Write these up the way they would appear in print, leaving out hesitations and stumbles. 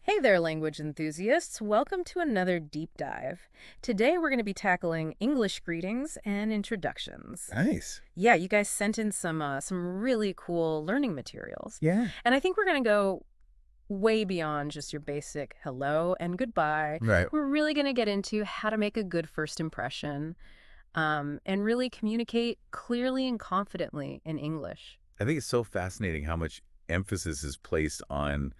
Hey there, language enthusiasts. Welcome to another deep dive. Today we're going to be tackling English greetings and introductions. Nice. Yeah, you guys sent in some really cool learning materials. Yeah. And I think we're going to go way beyond just your basic hello and goodbye. Right. We're really going to get into how to make a good first impression, and really communicate clearly and confidently in English. I think it's so fascinating how much emphasis is placed on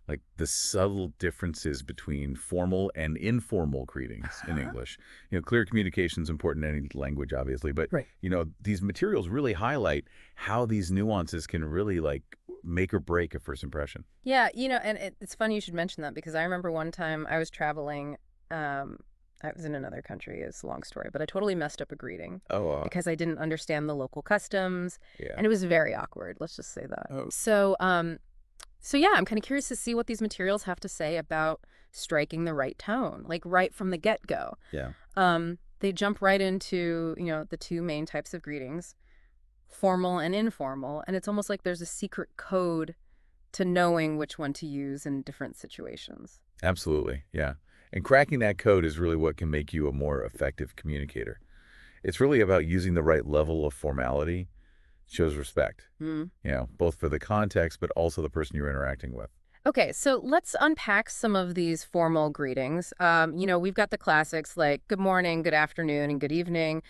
like the subtle differences between formal and informal greetings in English. Clear communication is important in any language, obviously, but Right. these materials really highlight how these nuances can really like make or break a first impression. Yeah, and it's funny you should mention that because I remember one time I was traveling. I was in another country. It's a long story, but I totally messed up a greeting Oh, because I didn't understand the local customs, yeah. and it was very awkward. Let's just say that. Oh, So yeah, I'm kind of curious to see what these materials have to say about striking the right tone, like right from the get-go. yeah. They jump right into, the two main types of greetings, formal and informal, and it's almost like there's a secret code to knowing which one to use in different situations. Absolutely. Yeah. And cracking that code is really what can make you a more effective communicator. It's really about using the right level of formality, shows respect, Hmm. both for the context, but also the person you're interacting with. Okay, so let's unpack some of these formal greetings. We've got the classics like good morning, good afternoon, and good evening.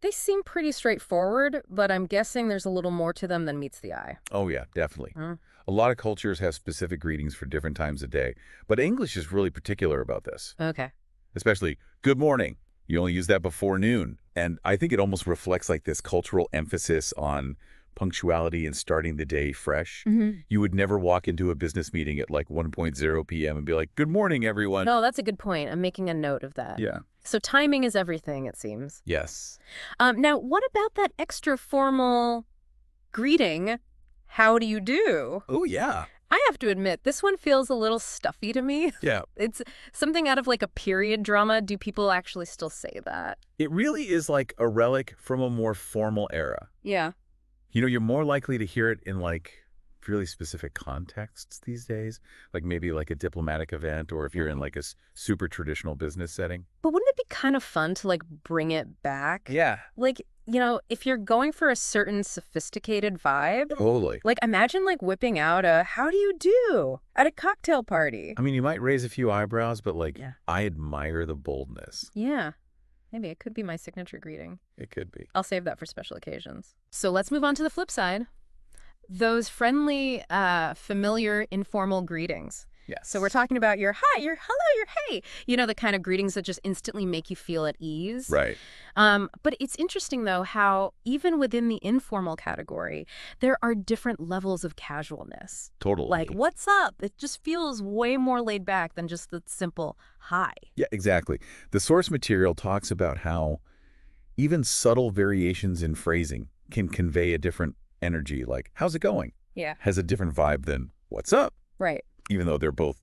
They seem pretty straightforward, but I'm guessing there's a little more to them than meets the eye. Oh, yeah, definitely. Mm. A lot of cultures have specific greetings for different times of day, but English is really particular about this, Okay. especially good morning. You only use that before noon. And I think it almost reflects like this cultural emphasis on punctuality and starting the day fresh. Hmm. You would never walk into a business meeting at like 1:00 p.m. and be like, good morning, everyone. No, that's a good point. I'm making a note of that. Yeah. So timing is everything, it seems. Yes. Now, what about that extra formal greeting? How do you do? Oh, yeah. I have to admit, this one feels a little stuffy to me. Yeah. It's something out of like a period drama. Do people actually still say that? It really is like a relic from a more formal era. Yeah. You're more likely to hear it in like really specific contexts these days, like maybe like a diplomatic event or if you're in like a super traditional business setting. But wouldn't it be kind of fun to like bring it back? Yeah, Like, if you're going for a certain sophisticated vibe, totally. like imagine like whipping out a how do you do at a cocktail party. I mean, you might raise a few eyebrows, but like, Yeah. I admire the boldness. Yeah. Maybe it could be my signature greeting. It could be. I'll save that for special occasions. So let's move on to the flip side. Those friendly, familiar, informal greetings. Yes. So we're talking about your hi, your hello, your hey. The kind of greetings that just instantly make you feel at ease. Right. But it's interesting, though, how even within the informal category, there are different levels of casualness. Totally. Like, what's up? It just feels way more laid back than just the simple hi. Yeah, exactly. The source material talks about how even subtle variations in phrasing can convey a different energy, like, how's it going? Yeah. Has a different vibe than what's up, Right. even though they're both,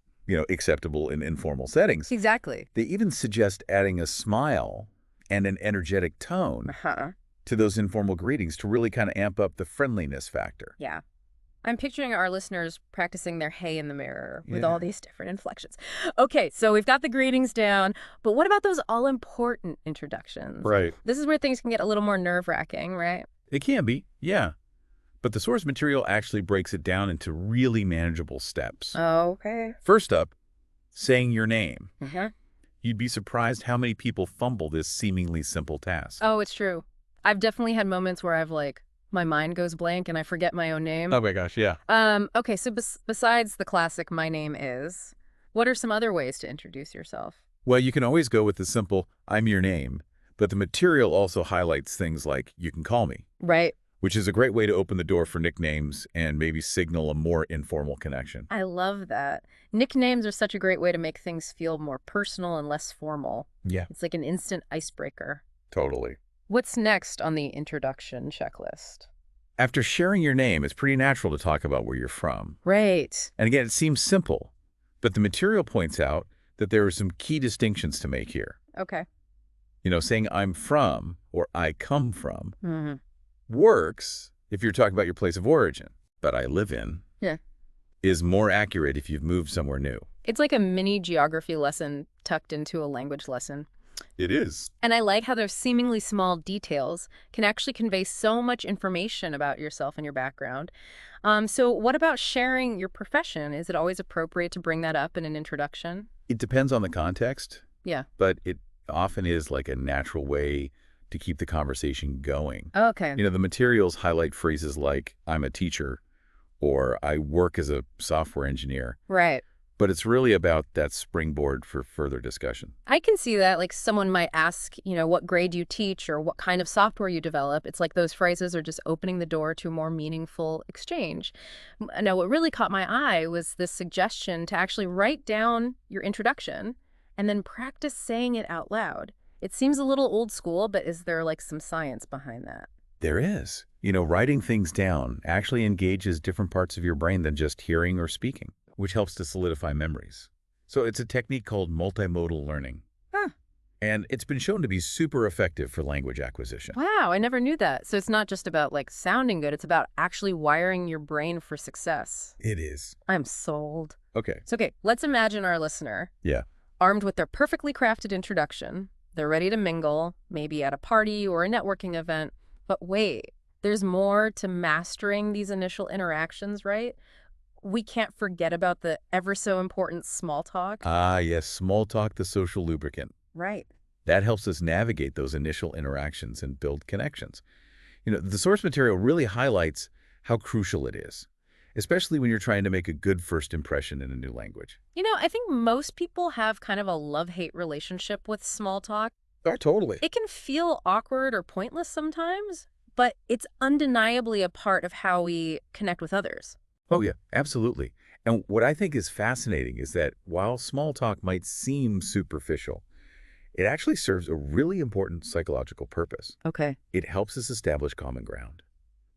acceptable in informal settings. Exactly. They even suggest adding a smile and an energetic tone Uh-huh. to those informal greetings to really kind of amp up the friendliness factor. Yeah. I'm picturing our listeners practicing their hey in the mirror with Yeah. all these different inflections. Okay, so we've got the greetings down, but what about those all-important introductions? Right. This is where things can get a little more nerve-wracking, right? It can be, yeah. But the source material actually breaks it down into really manageable steps. Okay. First up, saying your name. Uh-huh. You'd be surprised how many people fumble this seemingly simple task. Oh, it's true. I've definitely had moments where I've my mind goes blank and I forget my own name. Oh my gosh, yeah. Okay, so besides the classic my name is, what are some other ways to introduce yourself? Well, you can always go with the simple, I'm your name, but the material also highlights things like, you can call me, Right. which is a great way to open the door for nicknames and maybe signal a more informal connection. I love that. Nicknames are such a great way to make things feel more personal and less formal. Yeah, It's like an instant icebreaker. totally. What's next on the introduction checklist? After sharing your name, it's pretty natural to talk about where you're from. Right. And again, it seems simple, but the material points out that there are some key distinctions to make here. Okay. Saying I'm from or I come from Mm-hmm. works if you're talking about your place of origin, but I live in Yeah. is more accurate if you've moved somewhere new. It's like a mini geography lesson tucked into a language lesson. It is. And I like how those seemingly small details can actually convey so much information about yourself and your background. So what about sharing your profession? Is it always appropriate to bring that up in an introduction? It depends on the context, Yeah. but it often is like a natural way to keep the conversation going. Okay. The materials highlight phrases like, I'm a teacher, or I work as a software engineer. Right. But it's really about that springboard for further discussion. I can see that. Like someone might ask, what grade you teach or what kind of software you develop. It's like those phrases are just opening the door to a more meaningful exchange. Now, what really caught my eye was this suggestion to actually write down your introduction and then practice saying it out loud. It seems a little old school, but is there like some science behind that? There is. Writing things down actually engages different parts of your brain than just hearing or speaking, which helps to solidify memories. So it's a technique called multimodal learning. Huh. And it's been shown to be super effective for language acquisition. Wow, I never knew that. So it's not just about like sounding good, it's about actually wiring your brain for success. It is. I'm sold. Okay. So, okay, let's imagine our listener Yeah. armed with their perfectly crafted introduction. They're ready to mingle, maybe at a party or a networking event. But wait, there's more to mastering these initial interactions, right? We can't forget about the ever so important small talk. Ah, yes, small talk, the social lubricant. Right. That helps us navigate those initial interactions and build connections. The source material really highlights how crucial it is, especially when you're trying to make a good first impression in a new language. I think most people have kind of a love-hate relationship with small talk. Oh, totally. It can feel awkward or pointless sometimes, but it's undeniably a part of how we connect with others. Oh, yeah, absolutely. And what I think is fascinating is that while small talk might seem superficial, it actually serves a really important psychological purpose. Okay. It helps us establish common ground,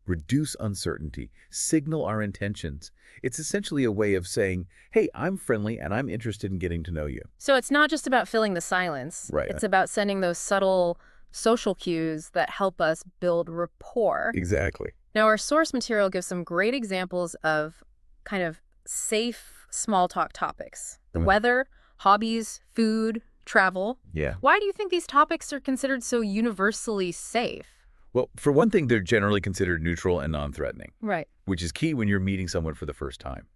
reduce uncertainty, signal our intentions. It's essentially a way of saying, hey, I'm friendly and I'm interested in getting to know you. So it's not just about filling the silence. Right. It's about sending those subtle social cues that help us build rapport. Exactly. Now, our source material gives some great examples of kind of safe small talk topics. The weather, hobbies, food, travel. Yeah. Why do you think these topics are considered so universally safe? Well, for one thing, they're generally considered neutral and non-threatening, Right. which is key when you're meeting someone for the first time,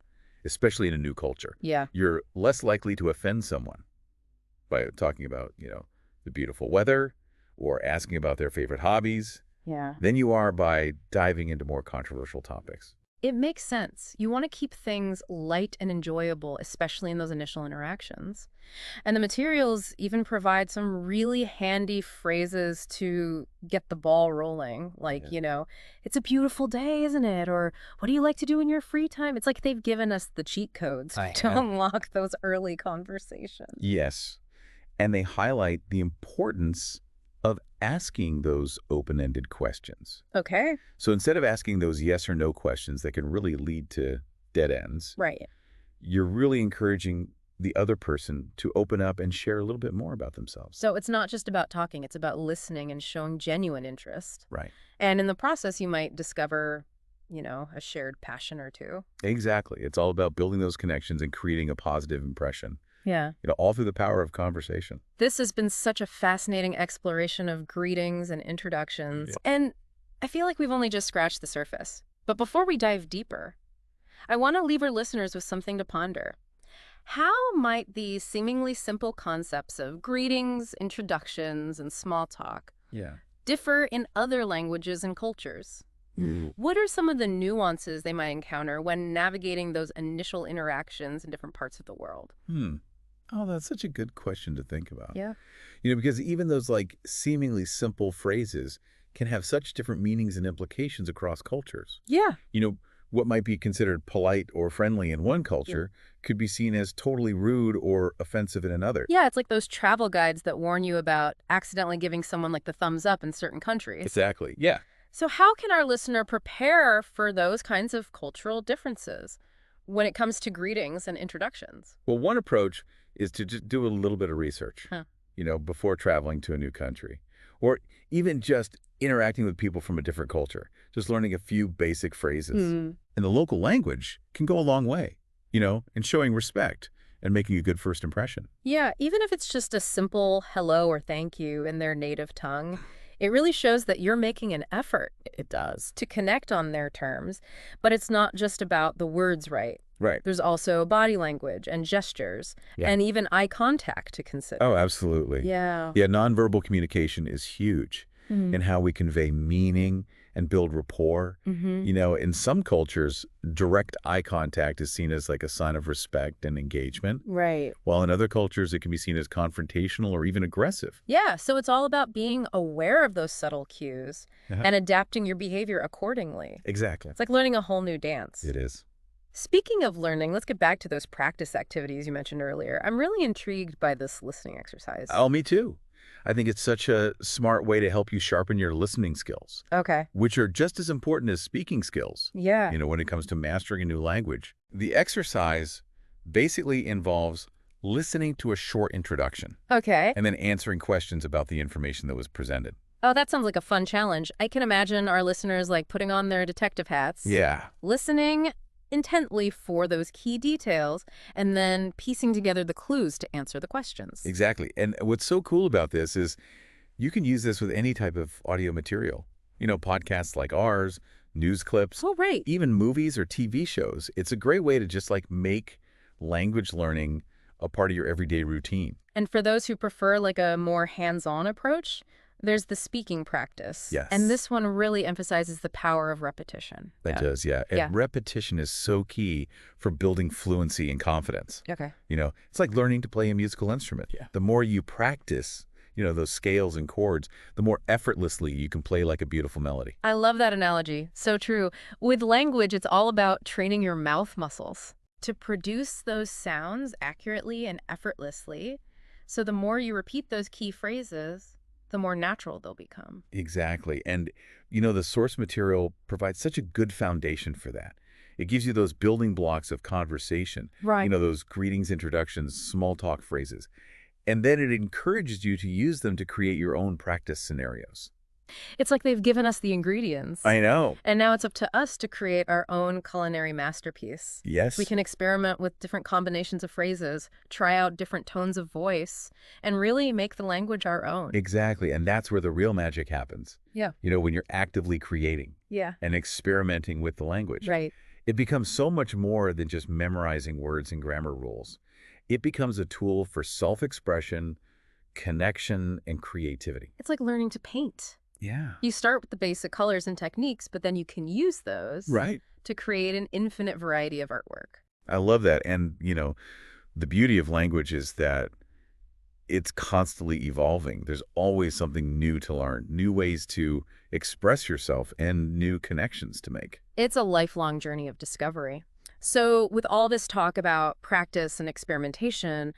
especially in a new culture. Yeah. You're less likely to offend someone by talking about, the beautiful weather or asking about their favorite hobbies Yeah. than you are by diving into more controversial topics. It makes sense. You want to keep things light and enjoyable, especially in those initial interactions. And the materials even provide some really handy phrases to get the ball rolling. Like, it's a beautiful day, isn't it? Or what do you like to do in your free time? It's like they've given us the cheat codes to unlock those early conversations. Yes. And they highlight the importance of asking those open-ended questions. Okay. So instead of asking those yes or no questions that can really lead to dead ends, Right. you're really encouraging the other person to open up and share a little bit more about themselves. So it's not just about talking, it's about listening and showing genuine interest. Right. And in the process, you might discover, a shared passion or two. Exactly. It's all about building those connections and creating a positive impression. Yeah. All through the power of conversation. This has been such a fascinating exploration of greetings and introductions. Yeah. And I feel like we've only just scratched the surface. But before we dive deeper, I want to leave our listeners with something to ponder. How might these seemingly simple concepts of greetings, introductions, and small talk differ in other languages and cultures? What are some of the nuances they might encounter when navigating those initial interactions in different parts of the world? Oh, that's such a good question to think about. Yeah. Because even those seemingly simple phrases can have such different meanings and implications across cultures. Yeah. What might be considered polite or friendly in one culture could be seen as totally rude or offensive in another. Yeah, it's like those travel guides that warn you about accidentally giving someone the thumbs up in certain countries. Exactly. Yeah. So how can our listener prepare for those kinds of cultural differences when it comes to greetings and introductions? Well, one approach is to just do a little bit of research, before traveling to a new country, or even just interacting with people from a different culture, just learning a few basic phrases. And the local language can go a long way. and showing respect and making a good first impression. Yeah, even if it's just a simple hello or thank you in their native tongue, it really shows that you're making an effort It does. to connect on their terms. But it's not just about the words right. Right. There's also body language and gestures Yeah. and even eye contact to Oh, consider. absolutely. Yeah. Yeah, nonverbal communication is huge Mm-hmm. in how we convey meaning and build rapport. Mm-hmm. In some cultures, direct eye contact is seen as like a sign of respect and engagement, Right. while in other cultures, it can be seen as confrontational or even aggressive. Yeah, so it's all about being aware of those subtle cues Uh-huh. and adapting your behavior accordingly. Exactly. It's like learning a whole new dance. It is. Speaking of learning, let's get back to those practice activities you mentioned earlier. I'm really intrigued by this listening exercise. Oh, me too. I think it's such a smart way to help you sharpen your listening skills, Okay. which are just as important as speaking skills, Yeah. when it comes to mastering a new language. The exercise basically involves listening to a short introduction Okay. and then answering questions about the information that was presented. Oh, that sounds like a fun challenge. I can imagine our listeners like putting on their detective hats, Yeah, listening intently for those key details, and then piecing together the clues to answer the questions. exactly. And what's so cool about this is you can use this with any type of audio material. Podcasts like ours, news clips, Oh, right. even movies or TV shows. It's a great way to just like make language learning a part of your everyday routine. And for those who prefer like a more hands-on approach, there's the speaking practice. Yes. And this one really emphasizes the power of repetition. That Yeah. does, yeah. And Yeah. repetition is so key for building fluency and confidence. Okay. It's like learning to play a musical instrument. Yeah. The more you practice, those scales and chords, the more effortlessly you can play like a beautiful melody. I love that analogy. So true. With language, it's all about training your mouth muscles to produce those sounds accurately and effortlessly. So the more you repeat those key phrases, the more natural they'll become. Exactly. And, the source material provides such a good foundation for that. It gives you those building blocks of conversation, Right. those greetings, introductions, small talk phrases. And then it encourages you to use them to create your own practice scenarios. It's like they've given us the ingredients. I know. And now it's up to us to create our own culinary masterpiece. Yes. We can experiment with different combinations of phrases, try out different tones of voice, and really make the language our own. Exactly. And that's where the real magic happens. Yeah. When you're actively creating Yeah. and experimenting with the language. Right. It becomes so much more than just memorizing words and grammar rules. It becomes a tool for self-expression, connection, and creativity. It's like learning to paint. Yeah. You start with the basic colors and techniques, but then you can use those Right. to create an infinite variety of artwork. I love that. And, the beauty of language is that it's constantly evolving. There's always something new to learn, new ways to express yourself, and new connections to make. It's a lifelong journey of discovery. So with all this talk about practice and experimentation,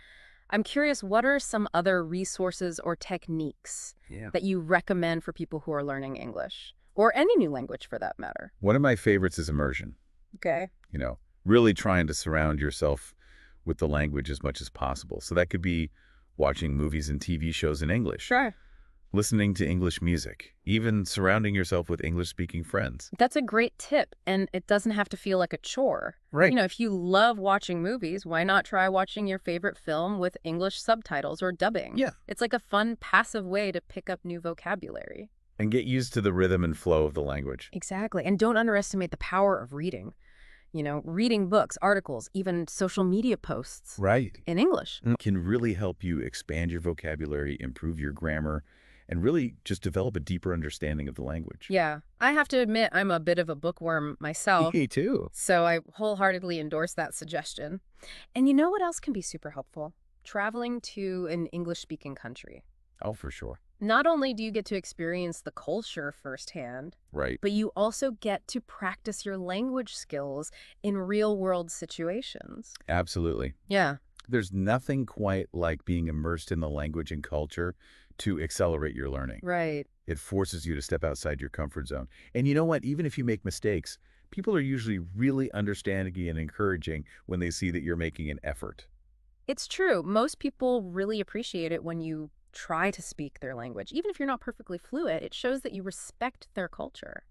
I'm curious, what are some other resources or techniques Yeah. that you recommend for people who are learning English? Or any new language for that matter? One of my favorites is immersion. Okay. Really trying to surround yourself with the language as much as possible. So that could be watching movies and TV shows in English, Sure. listening to English music, even surrounding yourself with English-speaking friends. That's a great tip, and it doesn't have to feel like a chore. Right. If you love watching movies, why not try watching your favorite film with English subtitles or dubbing? Yeah. It's like a fun, passive way to pick up new vocabulary. And get used to the rhythm and flow of the language. Exactly. And don't underestimate the power of reading. Reading books, articles, even social media posts Right. in English. Can really help you expand your vocabulary, improve your grammar, and really just develop a deeper understanding of the language. Yeah. I have to admit, I'm a bit of a bookworm myself. Me too. So I wholeheartedly endorse that suggestion. And you know what else can be super helpful? Traveling to an English-speaking country. Oh, for sure. Not only do you get to experience the culture firsthand, Right. but you also get to practice your language skills in real-world situations. Absolutely. Yeah. There's nothing quite like being immersed in the language and culture to accelerate your learning. Right. It forces you to step outside your comfort zone. And you know what? Even if you make mistakes, people are usually really understanding and encouraging when they see that you're making an effort. It's true. Most people really appreciate it when you try to speak their language. Even if you're not perfectly fluent, it shows that you respect their culture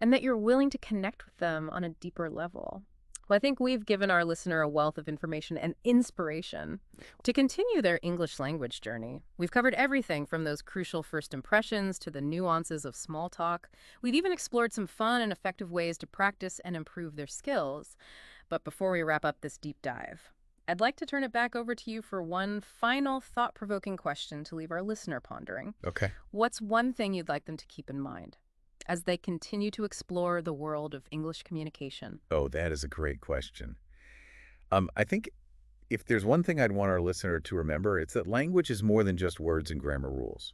and that you're willing to connect with them on a deeper level. Well, I think we've given our listener a wealth of information and inspiration to continue their English language journey. We've covered everything from those crucial first impressions to the nuances of small talk. We've even explored some fun and effective ways to practice and improve their skills. But before we wrap up this deep dive, I'd like to turn it back over to you for one final thought-provoking question to leave our listener pondering. Okay. What's one thing you'd like them to keep in mind as they continue to explore the world of English communication? Oh, that is a great question. I think if there's one thing I'd want our listener to remember, it's that language is more than just words and grammar rules.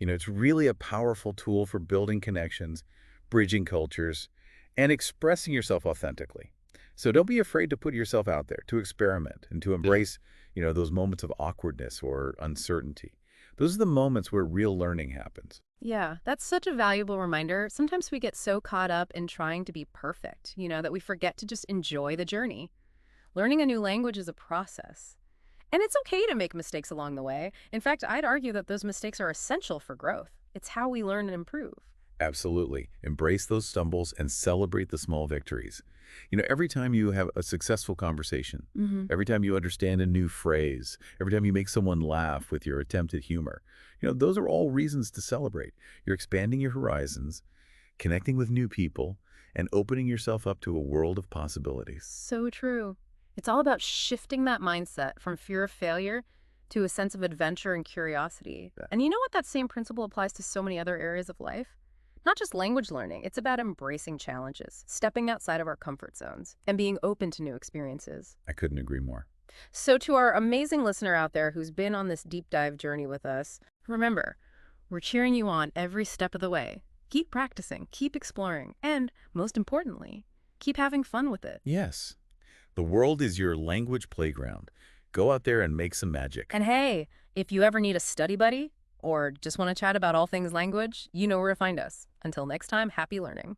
It's really a powerful tool for building connections, bridging cultures, and expressing yourself authentically. So don't be afraid to put yourself out there, to experiment, and to embrace, those moments of awkwardness or uncertainty. Those are the moments where real learning happens. Yeah, that's such a valuable reminder. Sometimes we get so caught up in trying to be perfect, that we forget to just enjoy the journey. Learning a new language is a process. And it's okay to make mistakes along the way. In fact, I'd argue that those mistakes are essential for growth. It's how we learn and improve. Absolutely. Embrace those stumbles and celebrate the small victories. Every time you have a successful conversation, every time you understand a new phrase, every time you make someone laugh with your attempt at humor, those are all reasons to celebrate. You're expanding your horizons, connecting with new people, and opening yourself up to a world of possibilities. So true. It's all about shifting that mindset from fear of failure to a sense of adventure and curiosity. Yeah. And you know what? That same principle applies to so many other areas of life. Not just language learning, it's about embracing challenges, stepping outside of our comfort zones, and being open to new experiences. I couldn't agree more. So to our amazing listener out there who's been on this deep dive journey with us, remember, we're cheering you on every step of the way. Keep practicing, keep exploring, and most importantly, keep having fun with it. Yes. The world is your language playground. Go out there and make some magic. And hey, if you ever need a study buddy or just want to chat about all things language, you know where to find us. Until next time, happy learning.